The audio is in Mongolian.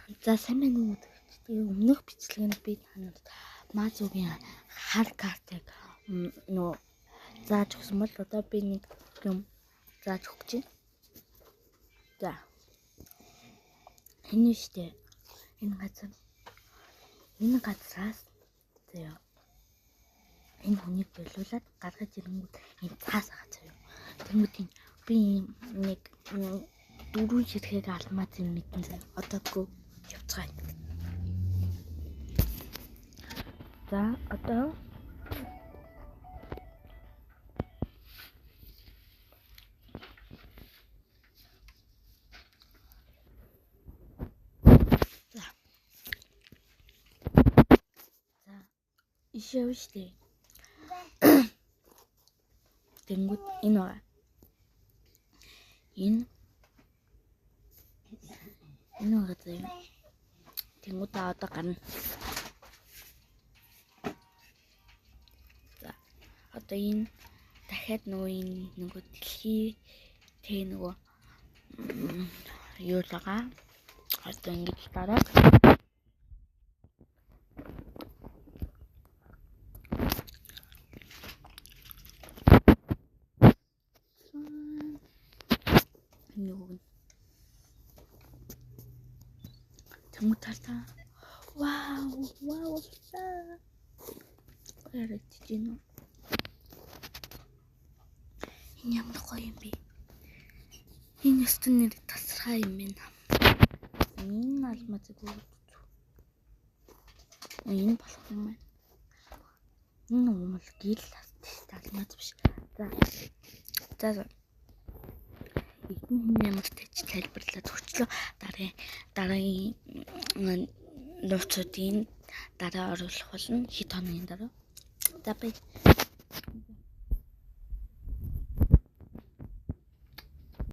За сайн байна уу? Тэгээ өмнөх бичлэгэнд би танад Мазугийн хар картыг нөө зааж өгсөн бол одоо би нэг юм зааж өгч байна. За. Энэ штэ. Энэ газраас зөө. Энэ хүнийг болиулаад гаргаж ирэнгүүт энэ цаас байгаа зөө. Тэнгүүтийн би нэг дөрвөн ширхэг алмаз юм мэдэн зөө. Одоогүй явцгаая. За одоо ишээ штэ. Тэнгүүт энэ байгаа. Энэ байгаа зөө. Тэнгүүт одоо гарна. За одоо энэ дахиад нөгөө дэлхий тэг нөгөө юу л байгаа. Одоо ингэж дараа Тэнгүүт тартаа. Вау. Ярэгдэж байна. Энэ ямар гоё юм бэ? Энэ өстөн нэр тасархай юм байна. Энэ алмазыг өгөөч. Энэ болох юм байна. Энэ уумал гэл алмаз биш. За. Энэ ямар тач тайлбарлаад өгчлөө. Дараагийн нууцуудын дараа оруулах болно. Хэд хоногийн дараа. За бай.